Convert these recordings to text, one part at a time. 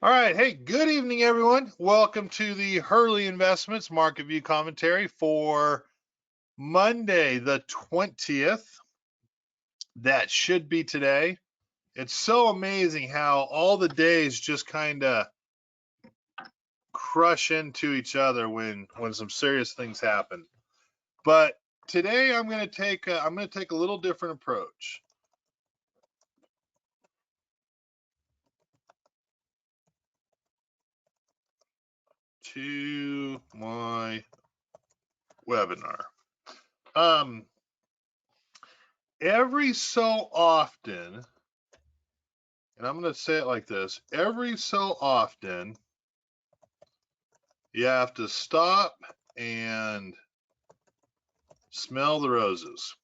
All right. Hey, good evening, everyone. Welcome to the Hurley Investments Market View Commentary for Monday, the 20th. That should be today. It's so amazing how all the days just kind of crush into each other when some serious things happen. But today I'm going to take a little different approach. To my webinar. Every so often, and I'm going to say it like this, every so often, you have to stop and smell the roses.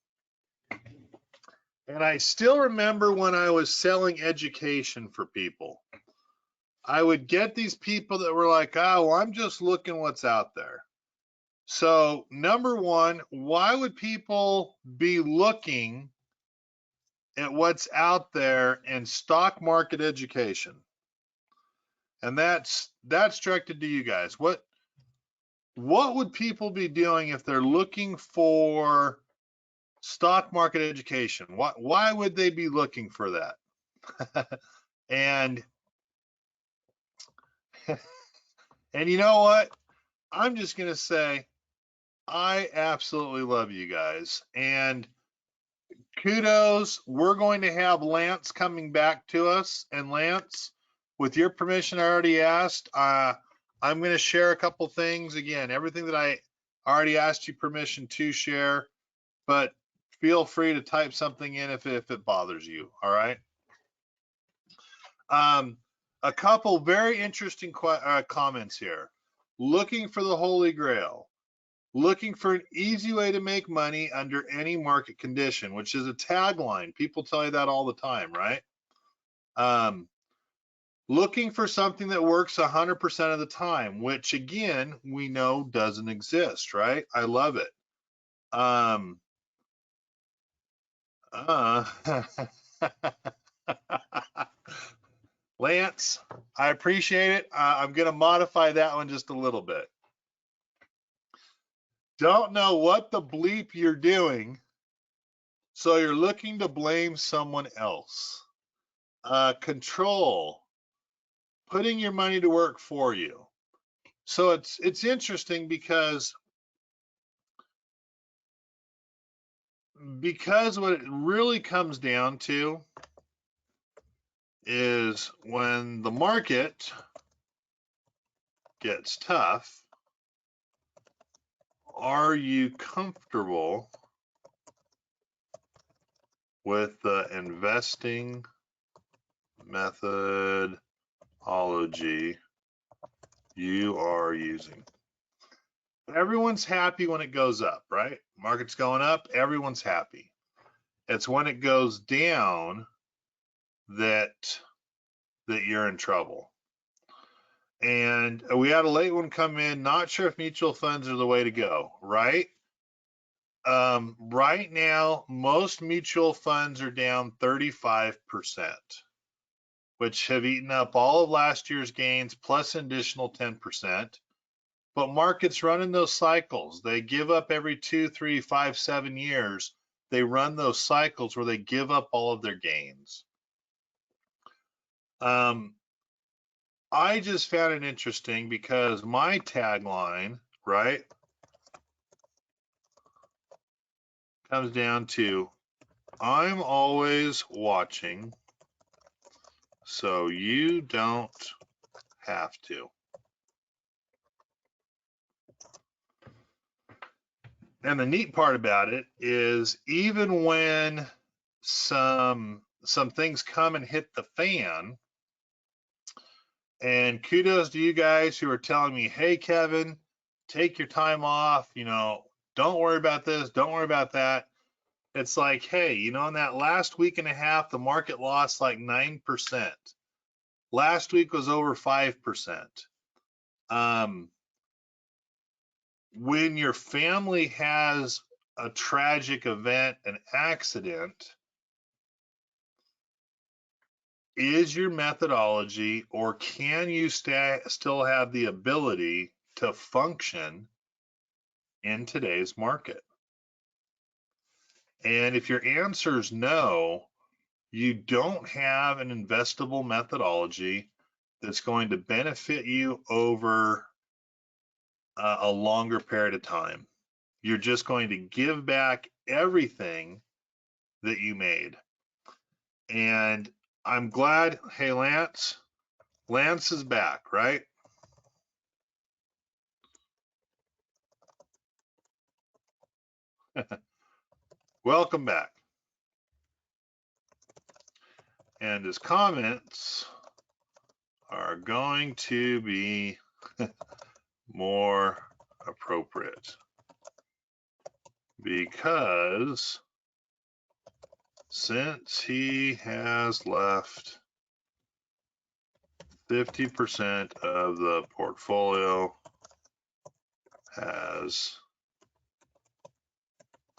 And I still remember when I was selling education for people, I would get these people that were like, oh, well, I'm just looking what's out there. So, number one, why would people be looking at what's out there in stock market education? And that's directed to you guys. What would people be doing if they're looking for stock market education? Why would they be looking for that? and and you know what? I'm just going to say I absolutely love you guys. And kudos, we're going to have Lance coming back to us. And Lance, with your permission, I already asked. I'm going to share a couple things. Again, everything that I already asked you permission to share, but feel free to type something in if it bothers you. All right. A couple very interesting comments here. Looking for the Holy Grail. Looking for an easy way to make money under any market condition, which is a tagline. People tell you that all the time, right? Looking for something that works 100% of the time, which again, we know doesn't exist, right? I love it. Lance, I appreciate it. I'm going to modify that one just a little bit. Don't know what the bleep you're doing, so you're looking to blame someone else. Control, putting your money to work for you. So it's interesting because what it really comes down to is when the market gets tough, are you comfortable with the investing methodology you are using? Everyone's happy when it goes up, right? Market's going up, everyone's happy. It's when it goes down that you're in trouble. And we had a late one come in, not sure if mutual funds are the way to go, right? Right now, most mutual funds are down 35%, which have eaten up all of last year's gains plus an additional 10%. But markets run in those cycles. They give up every 2, 3, 5, 7 years. They run those cycles where they give up all of their gains. I just found it interesting because my tagline, right, comes down to I'm always watching, so you don't have to. And the neat part about it is even when some things come and hit the fan, and kudos to you guys who are telling me, hey, Kevin, take your time off, don't worry about this, don't worry about that. It's like, hey, in that last week and a half, the market lost like 9%. Last week was over 5%. When your family has a tragic event, an accident, is your methodology, or can you still have the ability to function in today's market? And if your answer is no, you don't have an investable methodology that's going to benefit you over a longer period of time. You're just going to give back everything that you made. And I'm glad, hey, Lance is back, right? Welcome back. And his comments are going to be more appropriate because since he has left 50% of the portfolio has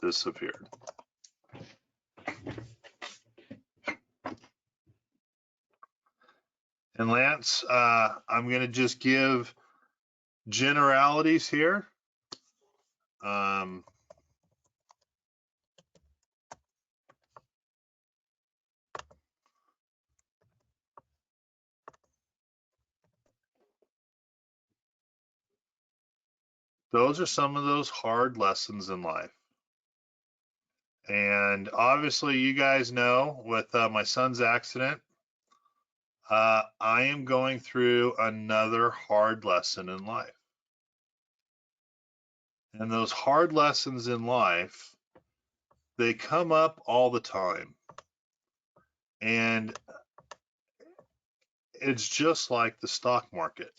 disappeared. And Lance, I'm going to just give generalities here. Those are some of those hard lessons in life. And obviously, you guys know with my son's accident, I am going through another hard lesson in life. And those hard lessons in life, they come up all the time. And it's just like the stock market.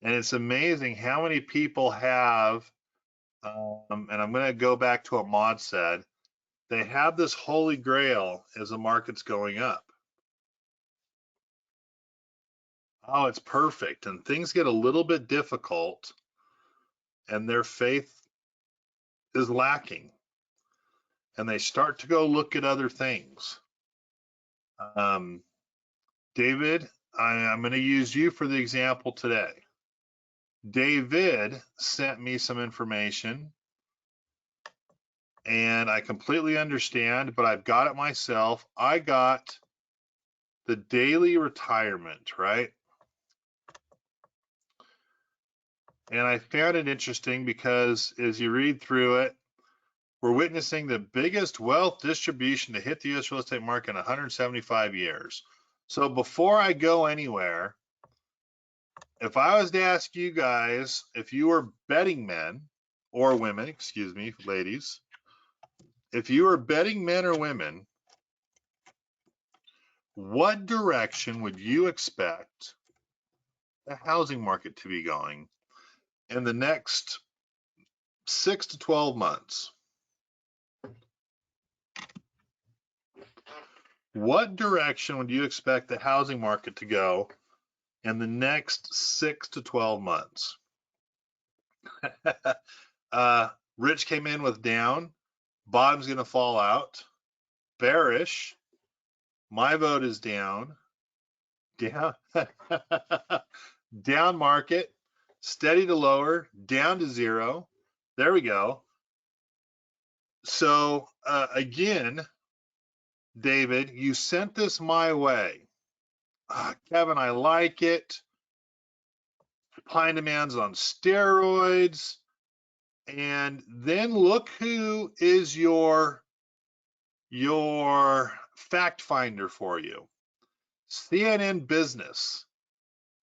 And it's amazing how many people have, and I'm going to go back to what Maud said, they have this holy grail as the market's going up. Oh, it's perfect. And things get a little bit difficult and their faith is lacking. And they start to go look at other things. David, I'm going to use you for the example today. David sent me some information and I completely understand, but I've got it myself. I got the daily retirement, right? And I found it interesting because as you read through it, we're witnessing the biggest wealth distribution to hit the U.S. real estate market in 175 years. So before I go anywhere, if I was to ask you guys, if you were betting men or women, excuse me, ladies, if you were betting men or women, what direction would you expect the housing market to be going in the next 6 to 12 months? What direction would you expect the housing market to go in the next 6 to 12 months? Rich came in with down. Bottom's going to fall out. Bearish. My vote is down. Down. Down market. Steady to lower. Down to zero. There we go. So again, David, you sent this my way. Kevin, I like it. Supply and demand's on steroids. And then look who is your fact finder for you. CNN Business.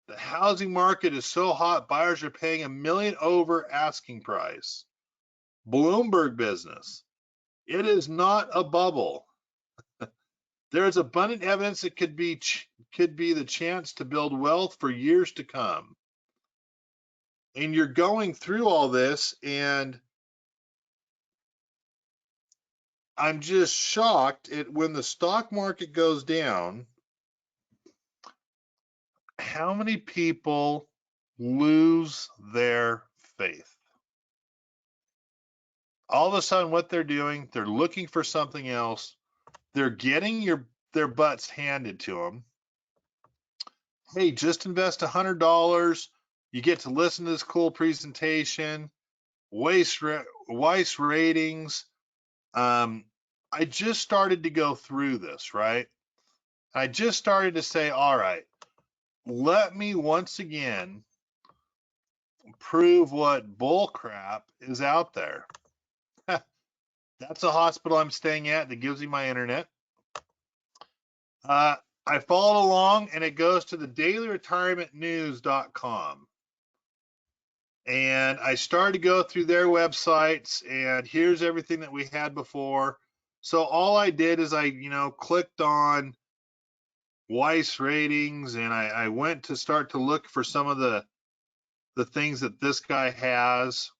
The housing market is so hot, buyers are paying $1 million over asking price. Bloomberg Business. It is not a bubble. There is abundant evidence it could be the chance to build wealth for years to come. And you're going through all this, and I'm just shocked at when the stock market goes down, how many people lose their faith. All of a sudden, what they're doing, they're looking for something else. They're getting their butts handed to them. Hey, just invest $100. You get to listen to this cool presentation. Weiss ratings. I just started to go through this, right? I just started to say, all right, let me once again prove what bull crap is out there. That's a hospital I'm staying at that gives me my internet. I followed along, and it goes to the dailyretirementnews.com. And I started to go through their websites, and here's everything that we had before. So all I did is I, clicked on Weiss ratings, and I went to start to look for some of the things that this guy has.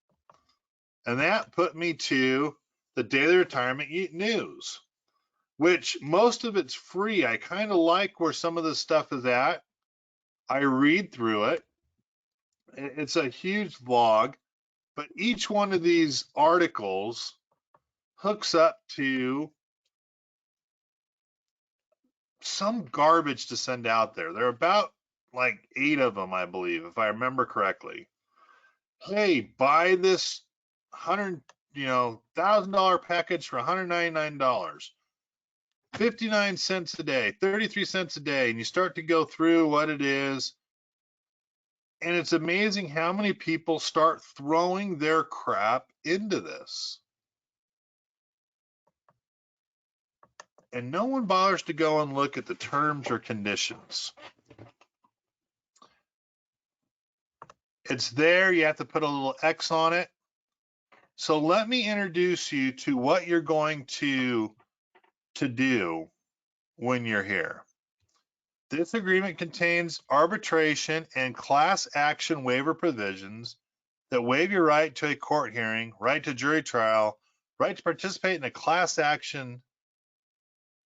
And that put me to the Daily Retirement News, which most of it's free. I kind of like where some of this stuff is at. I read through it. It's a huge vlog, but each one of these articles hooks up to some garbage to send out there. There are about like 8 of them, I believe, if I remember correctly. Hey, buy this $100,000 package for $199. 59 cents a day, 33 cents a day, and you start to go through what it is. And it's amazing how many people start throwing their crap into this. And no one bothers to go and look at the terms or conditions. It's there, you have to put a little X on it. So let me introduce you to what you're going to do when you're here. This agreement contains arbitration and class action waiver provisions that waive your right to a court hearing, right to jury trial, right to participate in a class action.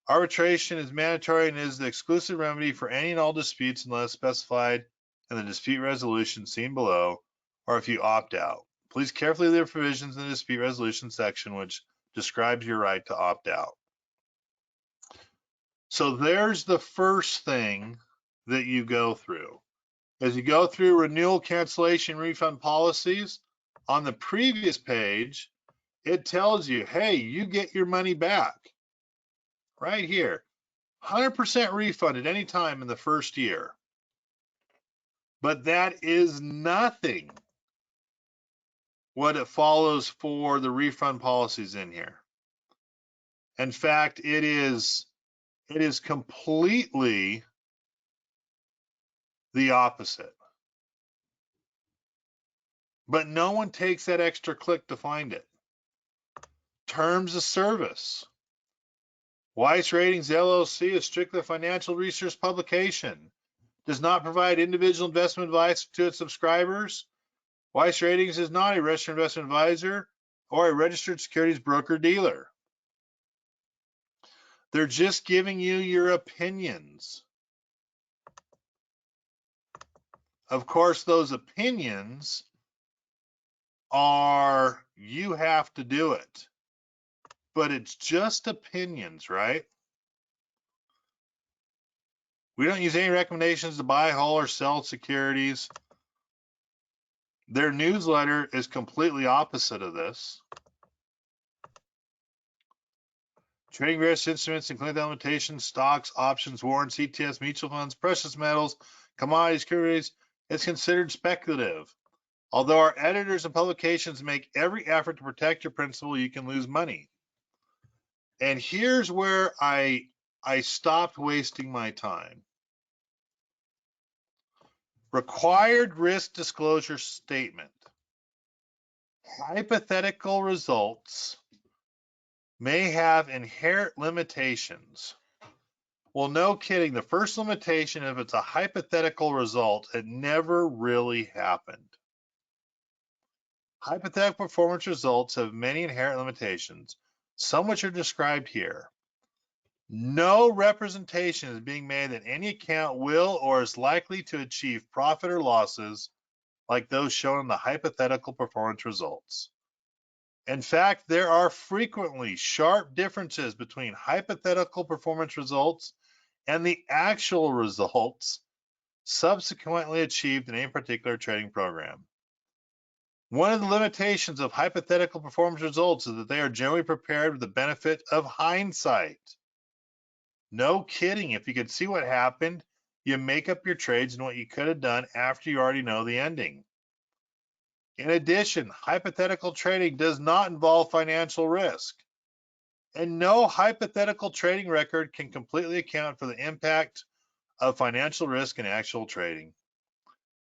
Arbitration is mandatory and is the exclusive remedy for any and all disputes unless specified in the dispute resolution seen below, or if you opt out. Please carefully read the provisions in the dispute resolution section which describes your right to opt out. So there's the first thing that you go through. As you go through renewal, cancellation, refund policies, on the previous page, it tells you, hey, you get your money back. Right here, 100% refund at any time in the first year. But that is nothing what it follows for the refund policies in here. In fact, it is completely the opposite. But no one takes that extra click to find it. Terms of service. Weiss Ratings LLC is strictly a financial research publication. Does not provide individual investment advice to its subscribers. Weiss Ratings is not a registered investment advisor or a registered securities broker dealer. They're just giving you your opinions. Of course, those opinions are, you have to do it. But it's just opinions, right? We don't use any recommendations to buy, hold, or sell securities. Their newsletter is completely opposite of this. Trading various instruments, including limitations, stocks, options, warrants, ETFs, mutual funds, precious metals, commodities, securities, is considered speculative. Although our editors and publications make every effort to protect your principal, you can lose money. And here's where I stopped wasting my time. Required risk disclosure statement. Hypothetical results may have inherent limitations. Well, no kidding. The first limitation, if it's a hypothetical result, it never really happened. Hypothetical performance results have many inherent limitations, some which are described here. No representation is being made that any account will or is likely to achieve profit or losses like those shown in the hypothetical performance results. In fact, there are frequently sharp differences between hypothetical performance results and the actual results subsequently achieved in a particular trading program. One of the limitations of hypothetical performance results is that they are generally prepared with the benefit of hindsight. No kidding. If you could see what happened, you make up your trades and what you could have done after you already know the ending. In addition, hypothetical trading does not involve financial risk, and no hypothetical trading record can completely account for the impact of financial risk in actual trading.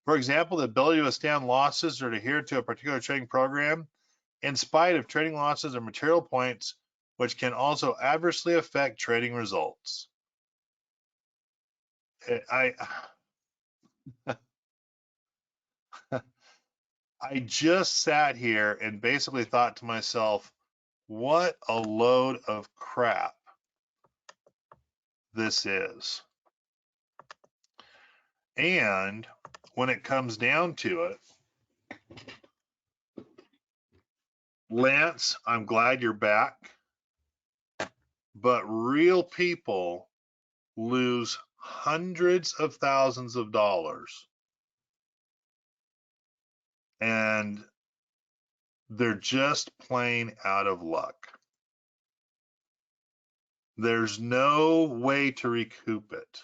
For example, the ability to withstand losses or to adhere to a particular trading program in spite of trading losses or material points, which can also adversely affect trading results. I just sat here and basically thought to myself, what a load of crap this is. And when it comes down to it, Lance, I'm glad you're back, but real people lose hundreds of thousands of dollars, and they're just plain out of luck. There's no way to recoup it.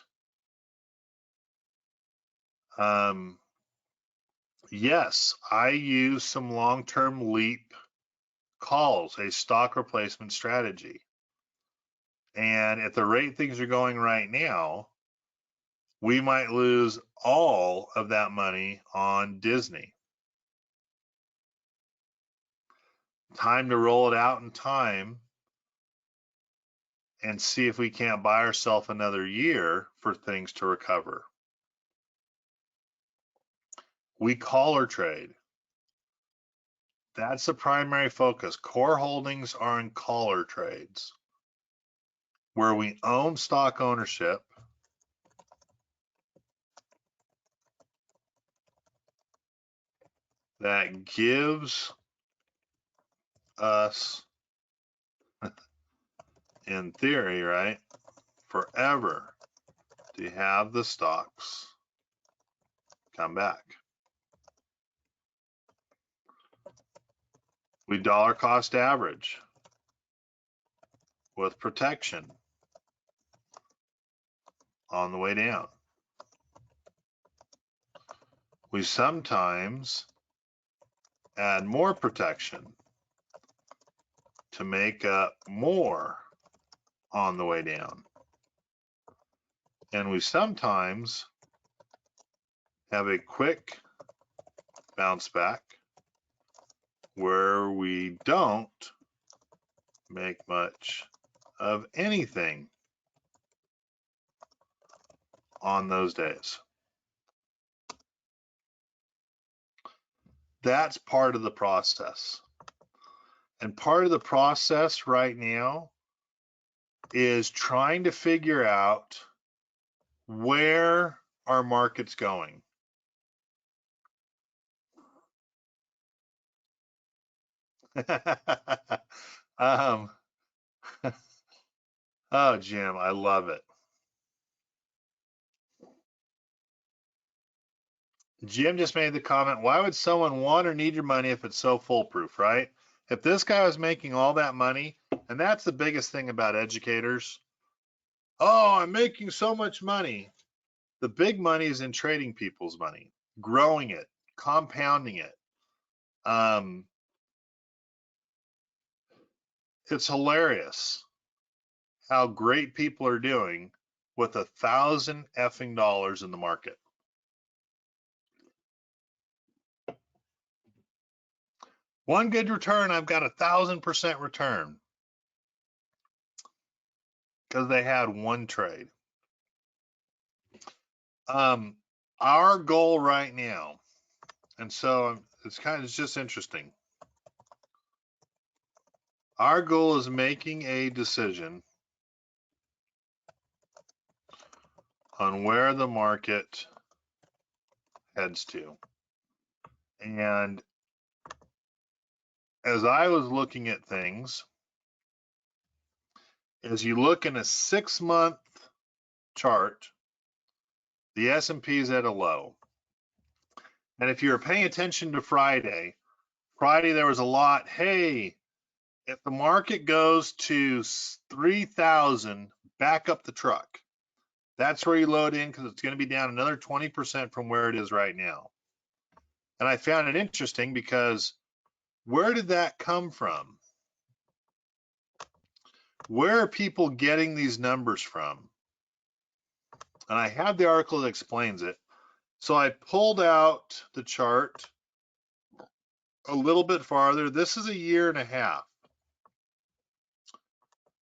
Yes, I use some long-term leap calls, a stock replacement strategy. And at the rate things are going right now, we might lose all of that money on Disney. Time to roll it out in time and see if we can't buy ourselves another year for things to recover. We collar trade. That's the primary focus. Core holdings are in collar trades, where we own stock ownership that gives us, in theory, right, forever to have the stocks come back. We dollar cost average with protection on the way down. We sometimes add more protection to make up more on the way down. And we sometimes have a quick bounce back where we don't make much of anything on those days. That's part of the process. And part of the process right now is trying to figure out where our market's going. Oh, Jim, I love it. Jim just made the comment, why would someone want or need your money if it's so foolproof, right? If this guy was making all that money, and that's the biggest thing about educators. Oh, I'm making so much money. The big money is in trading people's money, growing it, compounding it. It's hilarious how great people are doing with $1,000 effing dollars in the market. One good return, I've got 1,000% return because they had one trade. Our goal right now, and so it's just interesting. Our goal is making a decision on where the market heads to. And as I was looking at things, as you look in a 6-month chart, the S&P is at a low. And if you're paying attention to Friday there was a lot, hey, if the market goes to 3,000, back up the truck. That's where you load in because it's going to be down another 20% from where it is right now. And I found it interesting because where did that come from? Where are people getting these numbers from? And I have the article that explains it. So I pulled out the chart a little bit farther. This is a year and a half.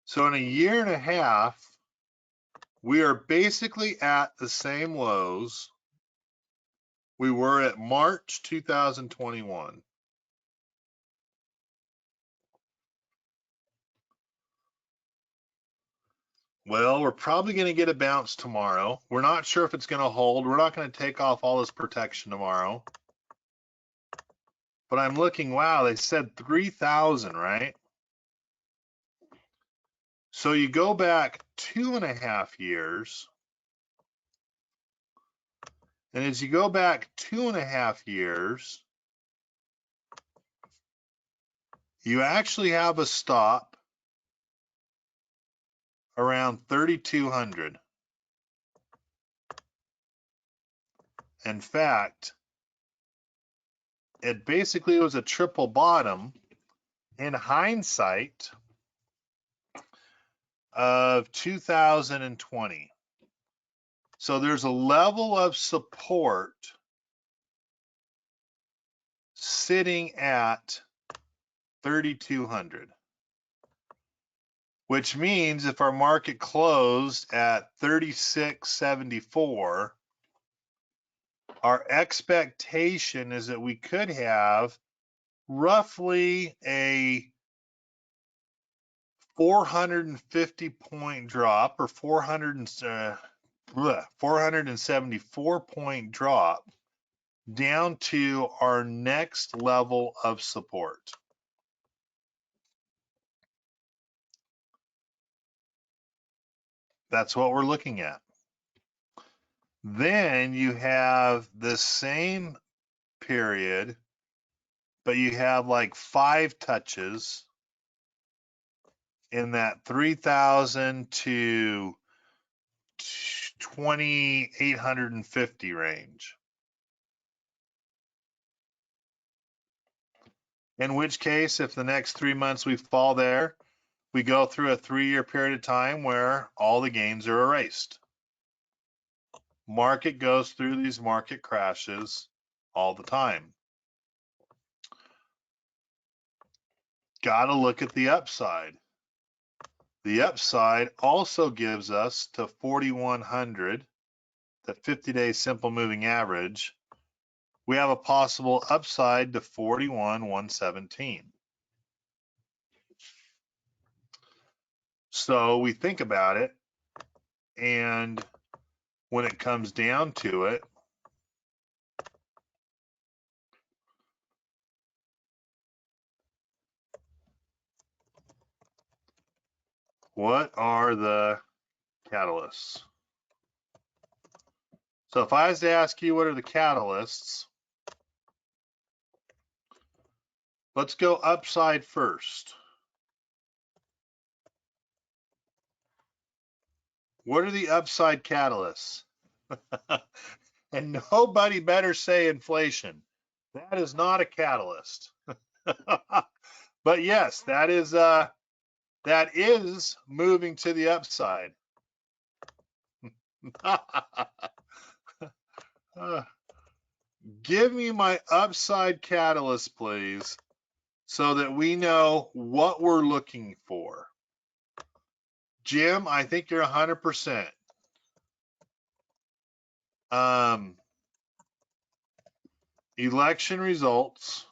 So in a year and a half, we are basically at the same lows we were at March 2021. Well, we're probably going to get a bounce tomorrow. We're not sure if it's going to hold. We're not going to take off all this protection tomorrow. But I'm looking, wow, they said 3,000, right? So you go back 2.5 years. And as you go back 2.5 years, you actually have a stop around 3,200. In fact, it basically was a triple bottom in hindsight of 2020. So there's a level of support sitting at 3,200, which means if our market closed at 36.74, our expectation is that we could have roughly a 450 point drop or 474 point drop down to our next level of support. That's what we're looking at. Then you have the same period, but you have like 5 touches in that 3,000 to 2,850 range. In which case, if the next 3 months we fall there, we go through a 3-year period of time where all the gains are erased. Market goes through these market crashes all the time. Got to look at the upside. The upside also gives us to 4,100, the 50-day simple moving average. We have a possible upside to 41,117. So we think about it, and when it comes down to it, what are the catalysts? So if I was to ask you what are the catalysts, let's go upside first. What are the upside catalysts? And nobody better say inflation. That is not a catalyst. But yes, that is moving to the upside. Give me my upside catalyst, please, so that we know what we're looking for. Jim, I think you're 100%. Election results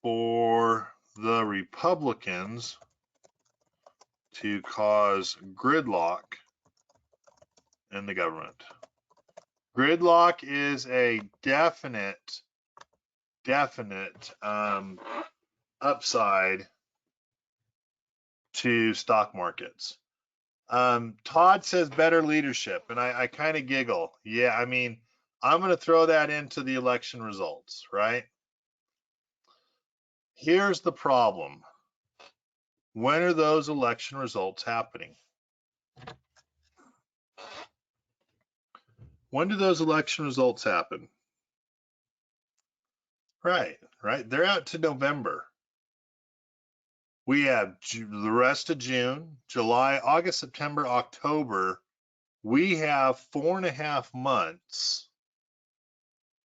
for the Republicans to cause gridlock in the government. Gridlock is a definite definite upside to stock markets. Todd says better leadership, and I kind of giggle. Yeah, I mean, I'm going to throw that into the election results, right? Here's the problem. When are those election results happening? When do those election results happen? Right. They're out to November. We have the rest of June, July, August, September, October. We have 4.5 months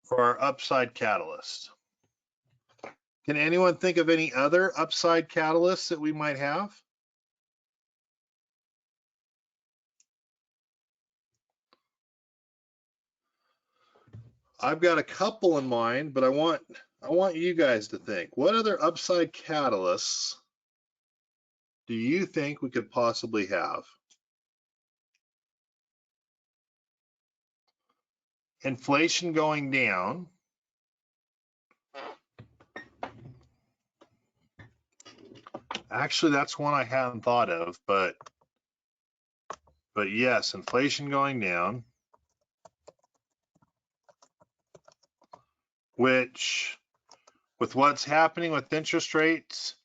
for our upside catalyst. Can anyone think of any other upside catalysts that we might have? I've got a couple in mind, but I want you guys to think. What other upside catalysts do you think we could possibly have? Inflation going down. Actually, that's one I hadn't thought of, but yes, inflation going down, which with what's happening with interest rates,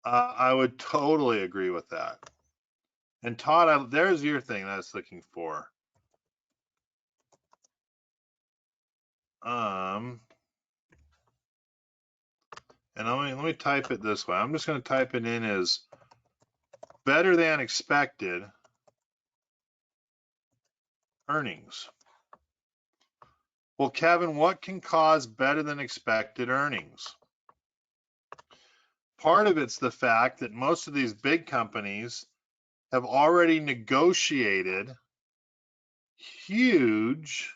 I would totally agree with that. And Todd, there's your thing that I was looking for. And let me type it this way. I'm just going to type it in as better than expected earnings. Well, Kevin, what can cause better than expected earnings? Part of it's the fact that most of these big companies have already negotiated huge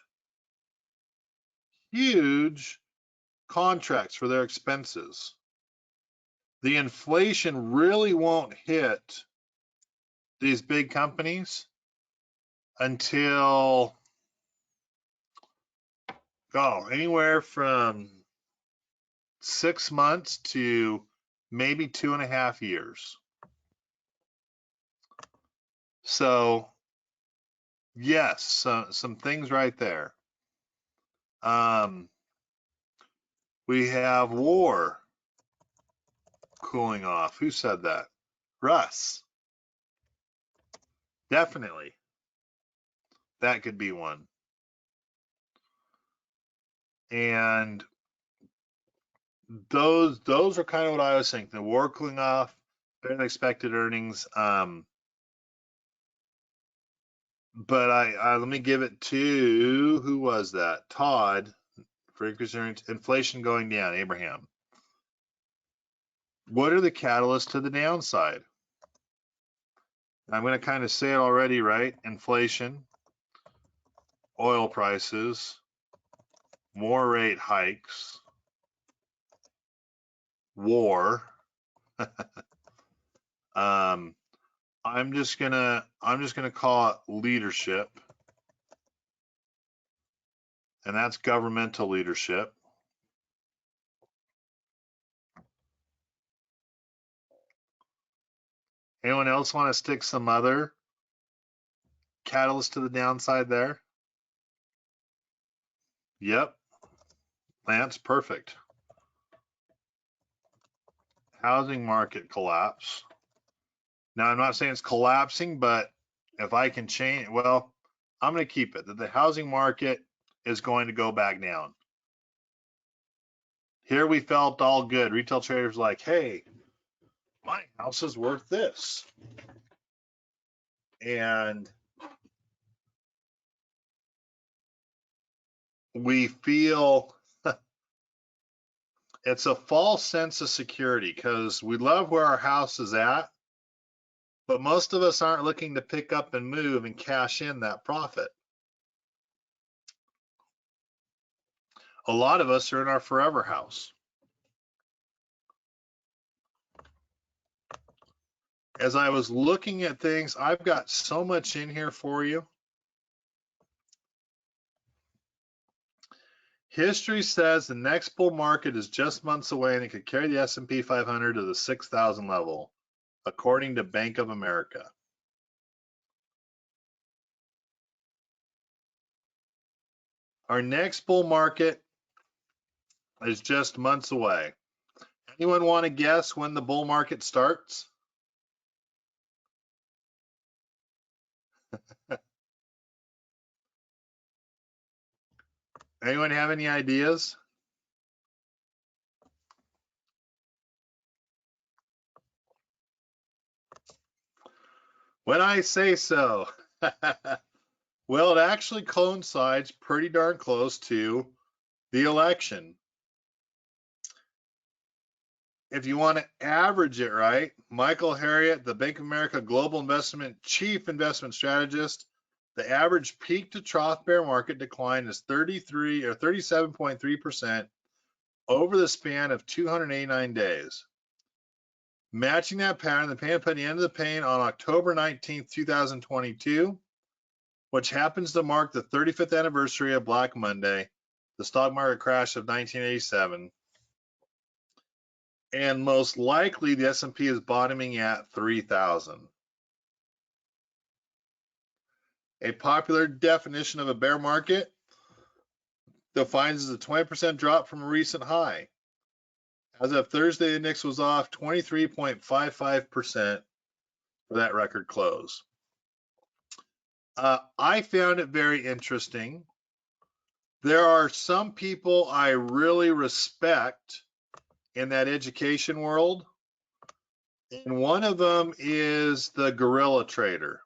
contracts for their expenses. The inflation really won't hit these big companies until anywhere from 6 months to maybe 2.5 years. So yes, some things right there. We have war cooling off. Who said that? Russ. Definitely. That could be one. And those are kind of what I was thinking. The war cooling off, better than expected earnings. But I let me give it to, who was that? Todd, for inflation going down, Abraham. What are the catalysts to the downside? I'm going to kind of say it already, right? Inflation, oil prices, more rate hikes, war. I'm just gonna call it leadership, and that's governmental leadership. Anyone else want to stick some other catalyst to the downside there? Yep, Lance, perfect. Housing market collapse. Now, I'm not saying it's collapsing, but if I can change, well, I'm going to keep it. That the housing market is going to go back down. Here we felt all good. Retail traders like, hey, my house is worth this. And we feel it's a false sense of security because we love where our house is at, but most of us aren't looking to pick up and move and cash in that profit. A lot of us are in our forever house. As I was looking at things, I've got so much in here for you. History says the next bull market is just months away and it could carry the S&P 500 to the 6,000 level, according to Bank of America. Our next bull market is just months away. Anyone want to guess when the bull market starts? Anyone have any ideas? When I say so. Well, it actually coincides pretty darn close to the election. If you want to average it, right, Michael Harriot, the Bank of America Global Investment Chief Investment Strategist, the average peak to trough bear market decline is 33 or 37.3% over the span of 289 days. Matching that pattern, the pain put the end of the pain on October 19th, 2022, which happens to mark the 35th anniversary of Black Monday, the stock market crash of 1987. And most likely the S&P is bottoming at 3,000. A popular definition of a bear market defines as a 20% drop from a recent high. As of Thursday, the index was off 23.55% for that record close. I found it very interesting. There are some people I really respect in that education world, and one of them is the gorilla trader.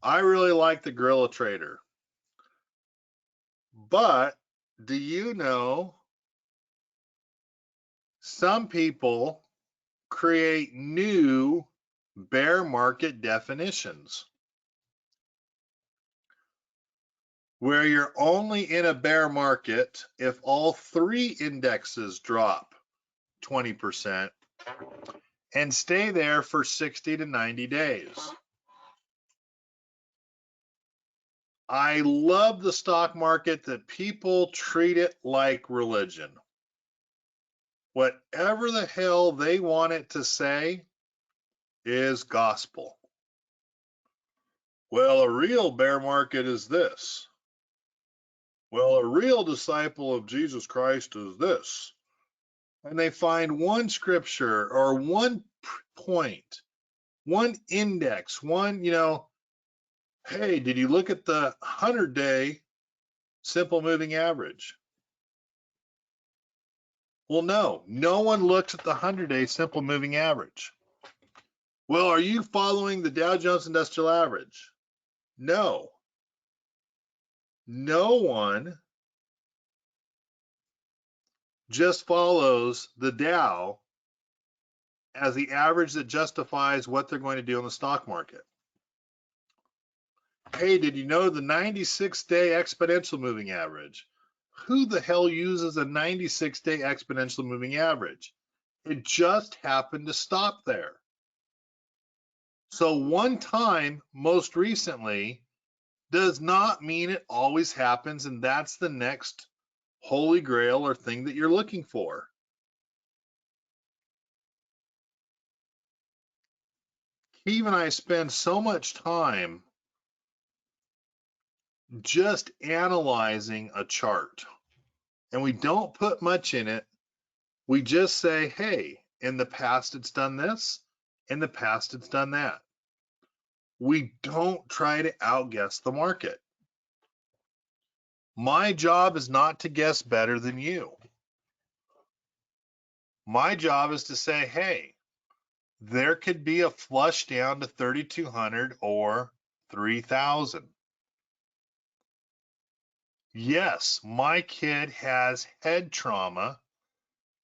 I really like the gorilla trader. But do you know some people create new bear market definitions where you're only in a bear market if all three indexes drop 20% and stay there for 60 to 90 days. I love the stock market that people treat it like religion. Whatever the hell they want it to say is gospel. Well, a real bear market is this. Well, a real disciple of Jesus Christ is this. And they find one scripture or one point, one index, one, hey, did you look at the 100-day simple moving average? Well, no one looks at the 100-day simple moving average. Well, are you following the Dow Jones Industrial Average? No. No one just follows the Dow as the average that justifies what they're going to do in the stock market. Hey, did you know the 96-day exponential moving average? Who the hell uses a 96-day exponential moving average? It just happened to stop there. So one time, most recently, does not mean it always happens, and that's the next holy grail or thing that you're looking for. Steve and I spend so much time just analyzing a chart, and we don't put much in it. We just say, hey, in the past it's done this, in the past it's done that. We don't try to outguess the market. My job is not to guess better than you. My job is to say, hey, there could be a flush down to 3,200 or 3,000. Yes, my kid has head trauma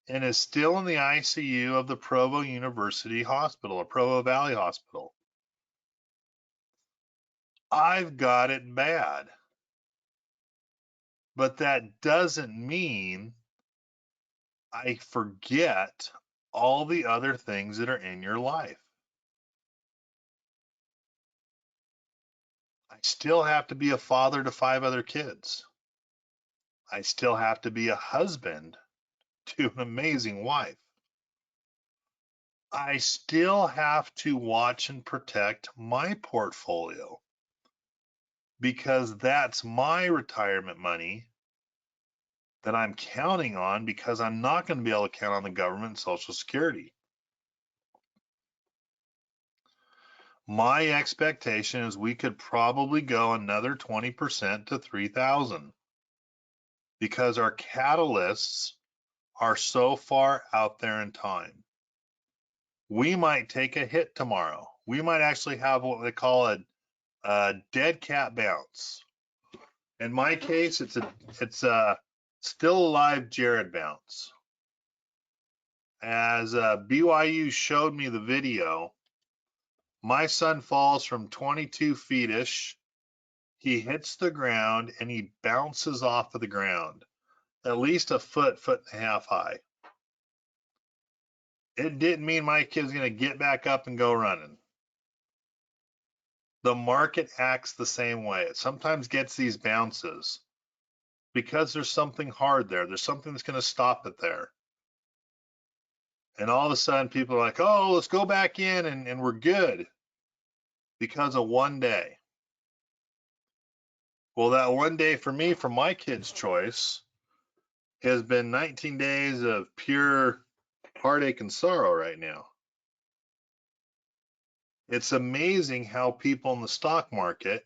and is still in the ICU of the Provo University Hospital or Provo Valley Hospital. I've got it bad. But that doesn't mean I forget all the other things that are in your life. I still have to be a father to 5 other kids. I still have to be a husband to an amazing wife. I still have to watch and protect my portfolio because that's my retirement money that I'm counting on, because I'm not going to be able to count on the government and Social Security. My expectation is we could probably go another 20% to 3,000 because our catalysts are so far out there in time. We might take a hit tomorrow. We might actually have what they call a dead cat bounce. In my case, it's a still alive Jared bounce. As BYU showed me the video, my son falls from 22 feet-ish. He hits the ground and he bounces off of the ground, at least a foot and a half high. It didn't mean my kid's going to get back up and go running. The market acts the same way. It sometimes gets these bounces because there's something hard there. There's something that's going to stop it there. And all of a sudden people are like, oh, let's go back in and we're good because of one day. Well, that one day for me, for my kid's choice, has been 19 days of pure heartache and sorrow right now. It's amazing how people in the stock market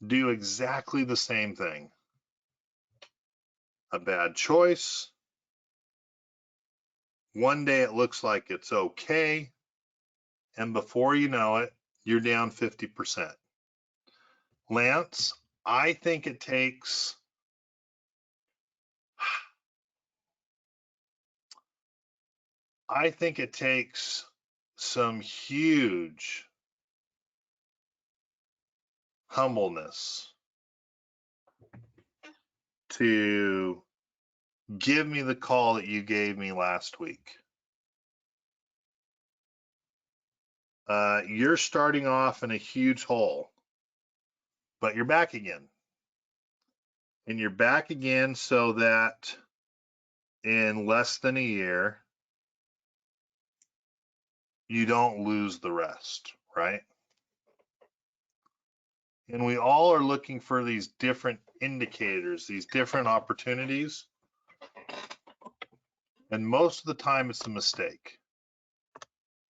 do exactly the same thing. A bad choice. One day it looks like it's okay, and before you know it, you're down 50%. Lance, I think it takes some huge humbleness to give me the call that you gave me last week. You're starting off in a huge hole, but you're back again. And you're back again so that in less than a year, you don't lose the rest, right? And we all are looking for these different indicators, these different opportunities. And most of the time it's a mistake.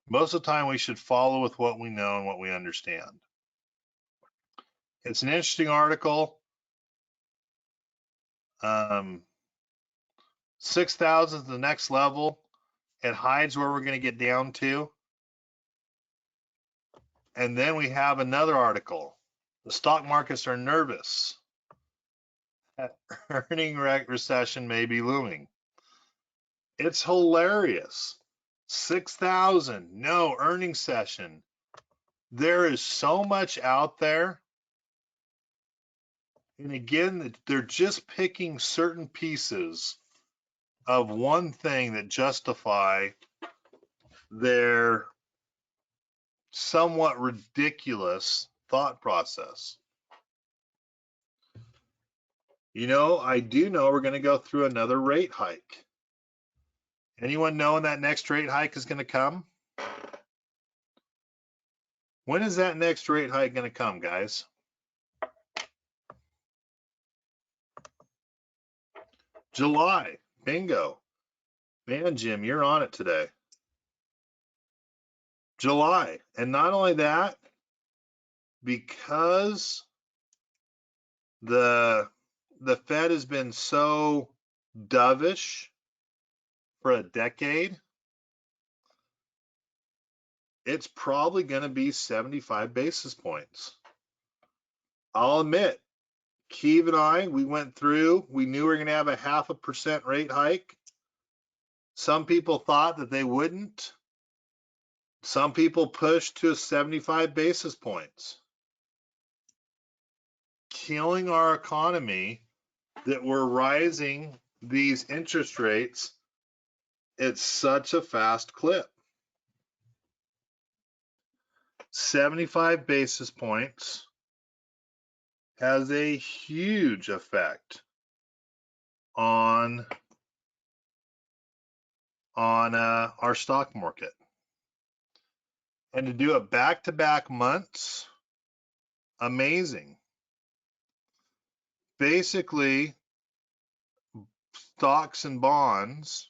Most of the time we should follow with what we know and what we understand. It's an interesting article. 6,000 is the next level. It hides where we're going to get down to. And then we have another article. The stock markets are nervous. Earning recession may be looming. It's hilarious. 6,000, no earning session. There is so much out there. And again, they're just picking certain pieces of one thing that justify their somewhat ridiculous thought process. You know, I do know we're going to go through another rate hike. Anyone know when that next rate hike is going to come? When is that next rate hike going to come, guys? July. Bingo. Man, Jim, you're on it today. July. And not only that, because the Fed has been so dovish for a decade, it's probably going to be 75 basis points. I'll admit, Keeve and I, we went through, we knew we were going to have a 0.5% rate hike. Some people thought that they wouldn't. Some people pushed to 75 basis points. Killing our economy that we're rising these interest rates at such a fast clip. 75 basis points has a huge effect on our stock market. And to do it back-to-back months, amazing. Basically, stocks and bonds,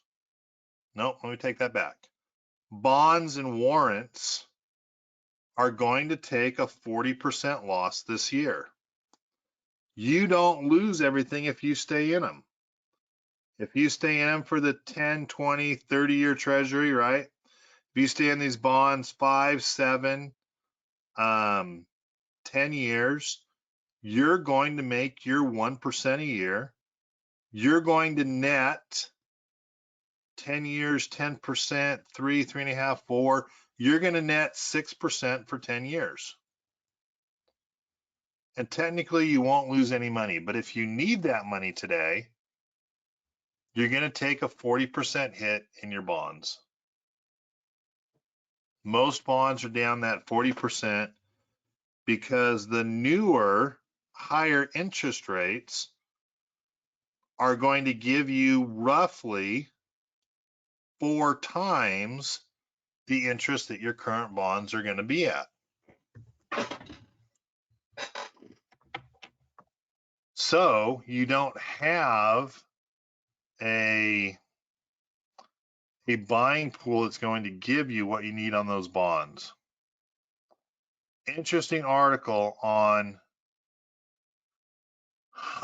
nope, let me take that back. Bonds and warrants are going to take a 40% loss this year. You don't lose everything if you stay in them. If you stay in them for the 10, 20, 30-year treasury, right? If you stay in these bonds 5, 7, 10 years, you're going to make your 1% a year. You're going to net 10 years, 10%, 3, 3.5, 4. You're going to net 6% for 10 years. And technically, you won't lose any money. But if you need that money today, you're going to take a 40% hit in your bonds. Most bonds are down that 40% because the newer, higher interest rates are going to give you roughly 4 times the interest that your current bonds are going to be at. So you don't have a buying pool that's going to give you what you need on those bonds. Interesting article on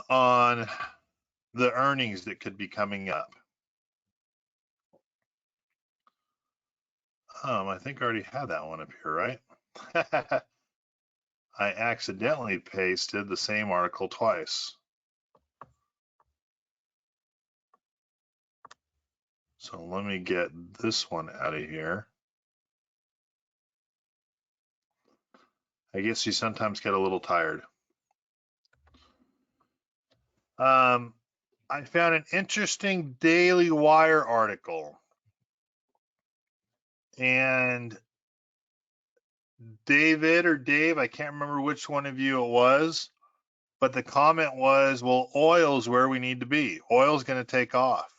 the earnings that could be coming up. I think I already had that one up here, right? I accidentally pasted the same article twice. So let me get this one out of here. I guess you sometimes get a little tired. I found an interesting Daily Wire article. And David or Dave, I can't remember which one of you it was, but the comment was, well, oil's where we need to be. Oil's going to take off.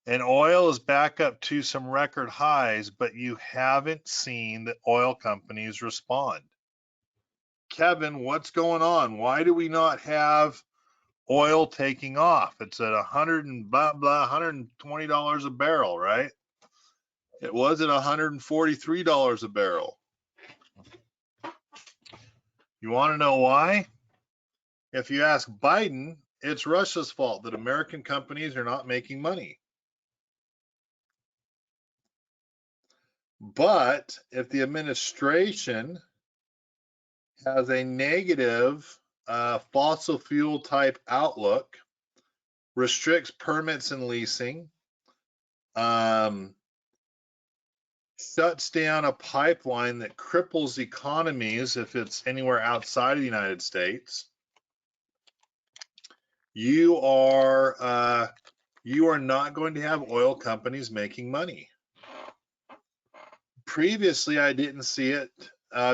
And oil is back up to some record highs, but you haven't seen the oil companies respond. Kevin, what's going on? Why do we not have oil taking off? It's at $120 a barrel, right? It was at $143 a barrel. You want to know why? If you ask Biden, it's Russia's fault that American companies are not making money. But if the administration has a negative fossil fuel type outlook, restricts permits and leasing, shuts down a pipeline that cripples economies if it's anywhere outside of the United States, you are not going to have oil companies making money. Previously, I didn't see it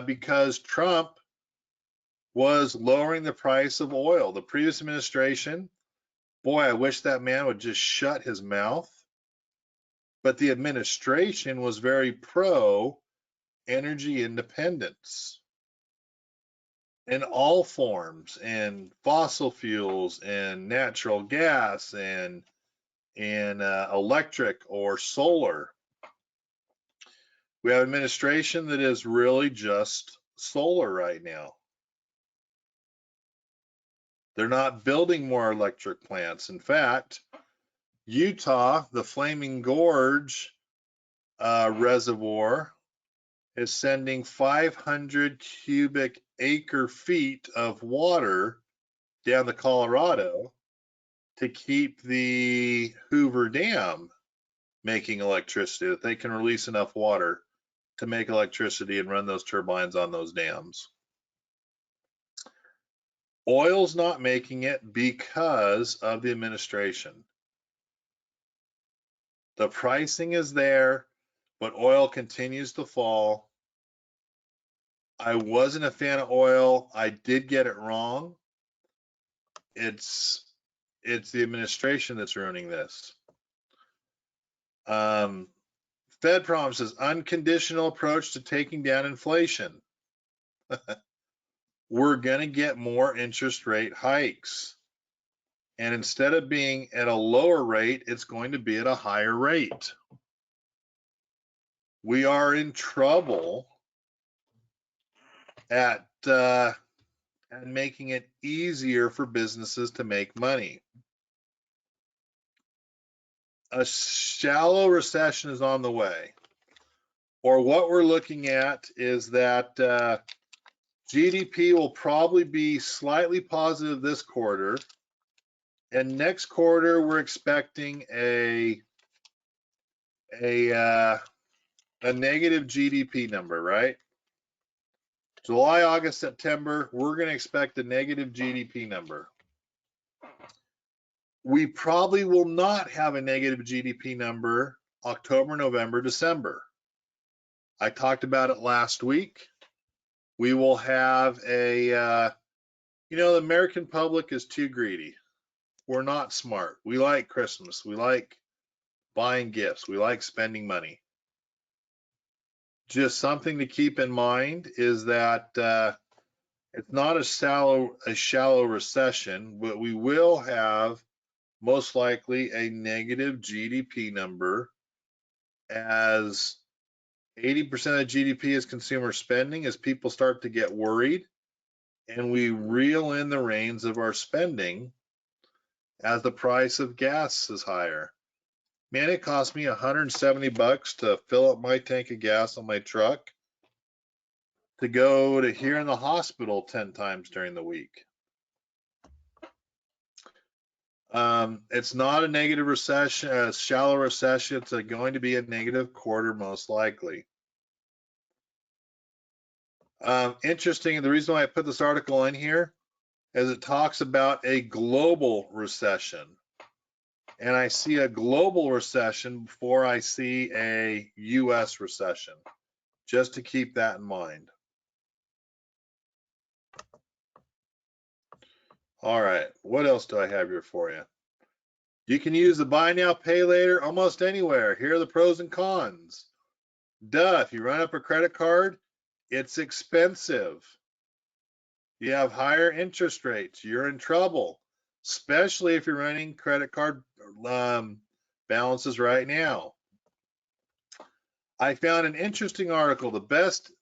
because Trump was lowering the price of oil. The previous administration, boy, I wish that man would just shut his mouth. But the administration was very pro energy independence in all forms, and fossil fuels and natural gas and electric or solar. We have an administration that is really just solar right now. They're not building more electric plants. In fact, Utah, the Flaming Gorge reservoir, is sending 500 cubic acre feet of water down the Colorado to keep the Hoover Dam making electricity, that they can release enough water to make electricity and run those turbines on those dams. Oil's not making it because of the administration. The pricing is there, but oil continues to fall. I wasn't a fan of oil. I did get it wrong. It's the administration that's ruining this. Fed promises unconditional approach to taking down inflation. We're going to get more interest rate hikes. And instead of being at a lower rate, it's going to be at a higher rate. We are in trouble at making it easier for businesses to make money. A shallow recession is on the way. Or what we're looking at is that GDP will probably be slightly positive this quarter. And next quarter, we're expecting a negative GDP number, right? July, August, September, we're going to expect a negative GDP number. We probably will not have a negative GDP number October, November, December. I talked about it last week. We will have the American public is too greedy. We're not smart. We like Christmas. We like buying gifts. We like spending money. Just something to keep in mind is that it's not a shallow recession, but we will have most likely a negative GDP number, as 80% of GDP is consumer spending, as people start to get worried and we reel in the reins of our spending as the price of gas is higher. Man, it cost me $170 to fill up my tank of gas on my truck to go to here in the hospital 10 times during the week. It's not a negative recession, a shallow recession. It's going to be a negative quarter most likely. Interesting, and the reason why I put this article in here is it talks about a global recession. And I see a global recession before I see a US recession, just to keep that in mind. All right, what else do I have here for you? You can use the buy now, pay later almost anywhere. Here are the pros and cons. Duh, if you run up a credit card, it's expensive. You have higher interest rates. You're in trouble, especially if you're running credit card balances right now. I found an interesting article, the best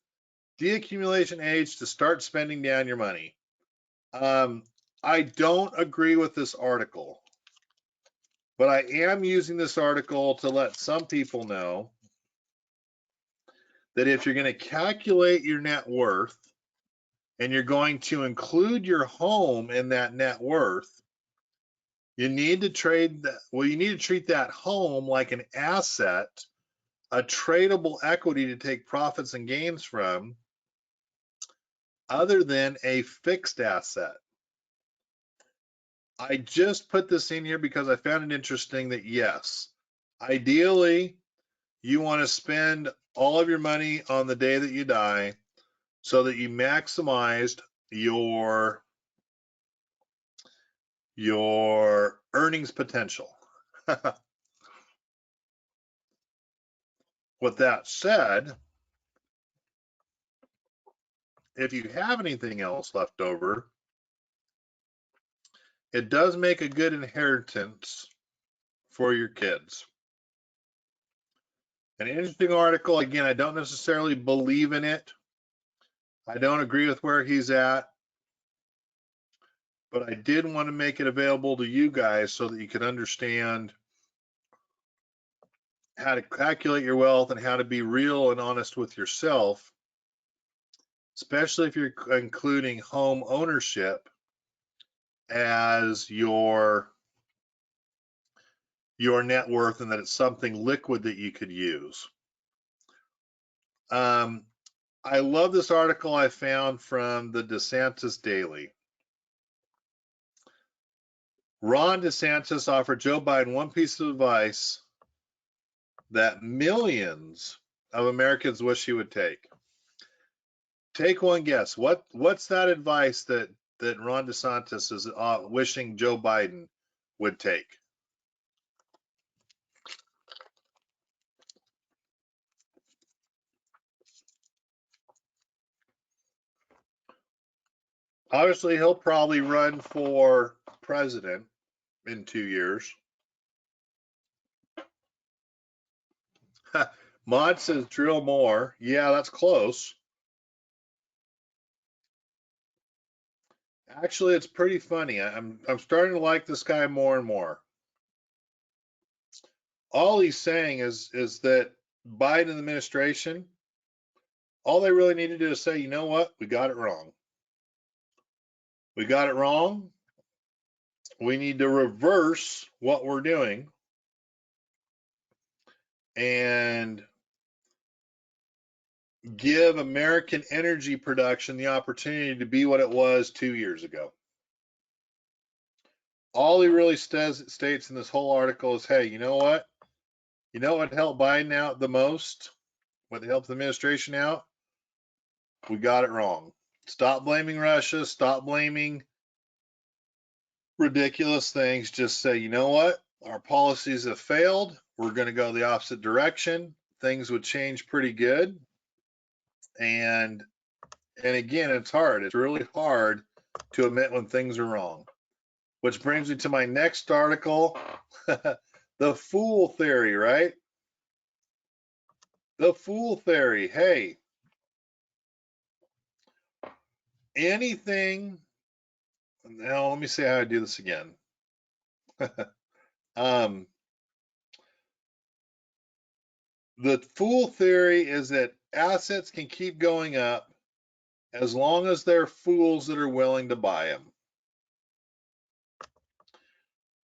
deaccumulation age to start spending down your money. I don't agree with this article, but I am using this article to let some people know that if you're going to calculate your net worth and you're going to include your home in that net worth, you need to treat that home like an asset, a tradable equity to take profits and gains from, other than a fixed asset. I just put this in here because I found it interesting that yes, ideally you want to spend all of your money on the day that you die so that you maximized your earnings potential. With that said, if you have anything else left over, it does make a good inheritance for your kids. An interesting article. Again, I don't necessarily believe in it. I don't agree with where he's at, but I did want to make it available to you guys so that you could understand how to calculate your wealth and how to be real and honest with yourself, especially if you're including home ownership as your net worth, and that it's something liquid that you could use. I love this article I found from the DeSantis Daily. Ron DeSantis offered Joe Biden one piece of advice that millions of Americans wish he would take. Take one guess. What's that advice that Ron DeSantis is wishing Joe Biden would take? Obviously, he'll probably run for president in 2 years. Mod says drill more. Yeah, that's close. Actually, it's pretty funny. I'm starting to like this guy more and more. All he's saying is that Biden administration, all they really need to do is say, you know what, we got it wrong. We got it wrong. We need to reverse what we're doing and give American energy production the opportunity to be what it was 2 years ago. All he really states in this whole article is, hey, you know what? You know what helped Biden out the most? What helped the administration out? We got it wrong. Stop blaming Russia. Stop blaming ridiculous things. Just say, you know what? Our policies have failed. We're going to go the opposite direction. Things would change pretty good. And again, it's hard. It's really hard to admit when things are wrong. Which brings me to my next article, the fool theory, right? The fool theory. Hey, anything. Now, let me see how I do this again. The fool theory is that assets can keep going up as long as there are fools that are willing to buy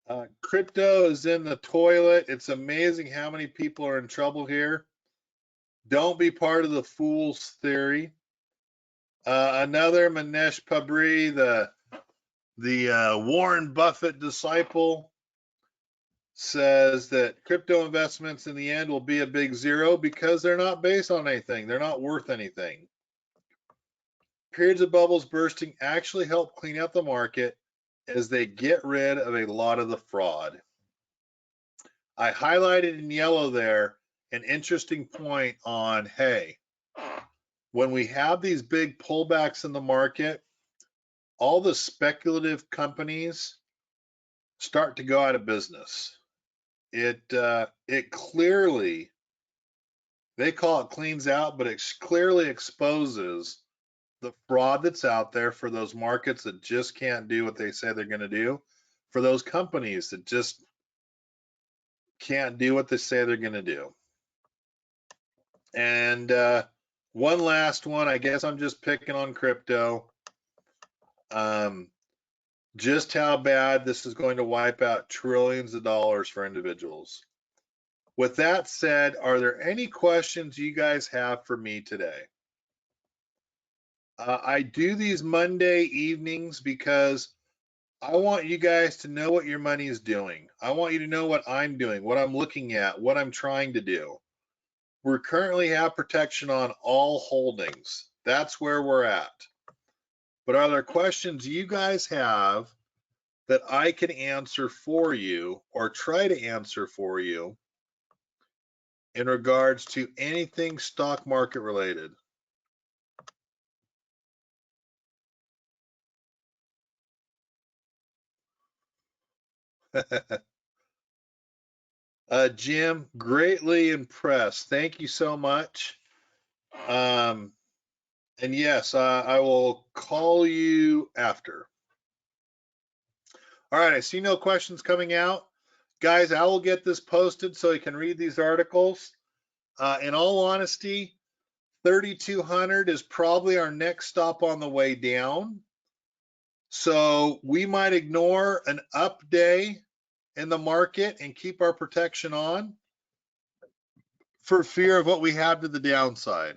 them. Crypto is in the toilet. It's amazing how many people are in trouble here. Don't be part of the fool's theory. Another Manesh Pabri, the Warren Buffett disciple, says that crypto investments in the end will be a big zero because they're not based on anything. They're not worth anything. Periods of bubbles bursting actually help clean out the market as they get rid of a lot of the fraud. I highlighted in yellow there an interesting point on, hey, when we have these big pullbacks in the market, all the speculative companies start to go out of business. It clearly, they call it cleans out, but it clearly exposes the fraud that's out there for those markets that just can't do what they say they're going to do, for those companies that just can't do what they say they're going to do. And one last one, I guess I'm just picking on crypto. Just how bad this is going to wipe out trillions of dollars for individuals. With that said, are there any questions you guys have for me today? I do these Monday evenings because I want you guys to know what your money is doing. I want you to know what I'm doing, what I'm looking at, what I'm trying to do. We currently have protection on all holdings. That's where we're at. But are there questions you guys have that I can answer for you or try to answer for you in regards to anything stock market related? Jim, greatly impressed. Thank you so much. And yes, I will call you after. All right, I see no questions coming out. Guys, I will get this posted so you can read these articles. In all honesty, 3,200 is probably our next stop on the way down. So we might ignore an up day in the market and keep our protection on for fear of what we have to the downside.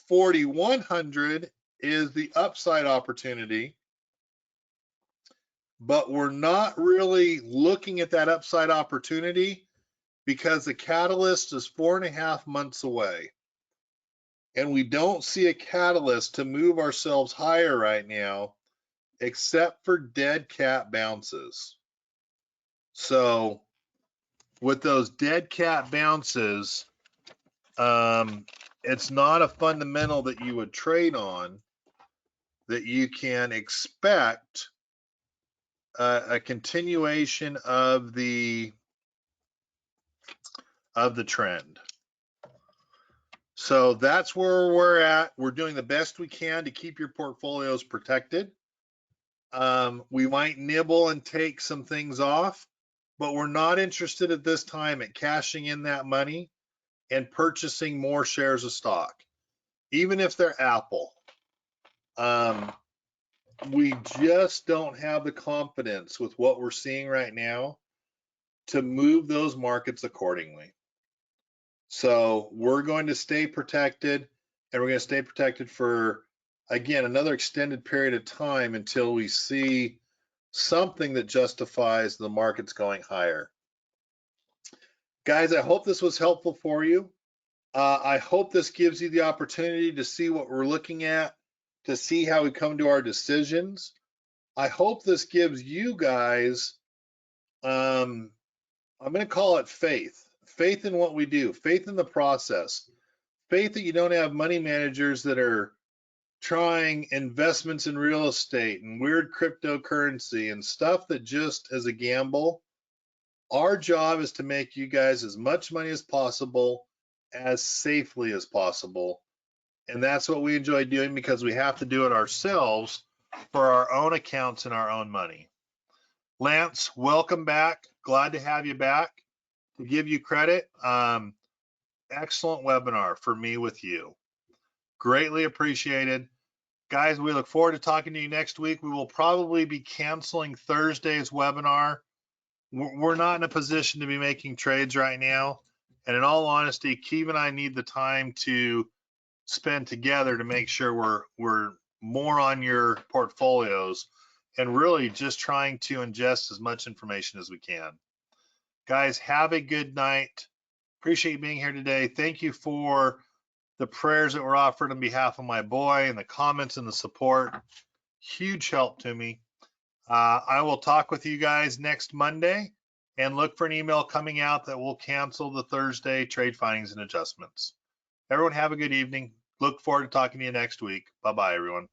4,100 is the upside opportunity, but we're not really looking at that upside opportunity because the catalyst is 4.5 months away. and we don't see a catalyst to move ourselves higher right now, except for dead cat bounces. So with those dead cat bounces, it's not a fundamental that you would trade on, that you can expect a continuation of the trend. So that's where we're at. We're doing the best we can to keep your portfolios protected. We might nibble and take some things off, but we're not interested at this time at cashing in that money and purchasing more shares of stock, even if they're Apple. We just don't have the confidence with what we're seeing right now to move those markets accordingly. So we're going to stay protected, and we're going to stay protected for, again, another extended period of time until we see something that justifies the markets going higher. Guys, I hope this was helpful for you. I hope this gives you the opportunity to see what we're looking at, to see how we come to our decisions. I hope this gives you guys, I'm going to call it faith in what we do, faith in the process, faith that you don't have money managers that are trying investments in real estate and weird cryptocurrency and stuff that just is a gamble. Our job is to make you guys as much money as possible, as safely as possible. And that's what we enjoy doing, because we have to do it ourselves for our own accounts and our own money. Lance, welcome back. Glad to have you back. To give you credit, excellent webinar for me with you. Greatly appreciated. Guys, we look forward to talking to you next week. We will probably be canceling Thursday's webinar. We're not in a position to be making trades right now. And in all honesty, Keeve and I need the time to spend together to make sure we're more on your portfolios and really just trying to ingest as much information as we can. Guys, have a good night. Appreciate you being here today. Thank you for the prayers that were offered on behalf of my boy and the comments and the support. Huge help to me. I will talk with you guys next Monday, and look for an email coming out that will cancel the Thursday trade findings and adjustments. Everyone have a good evening. Look forward to talking to you next week. Bye-bye, everyone.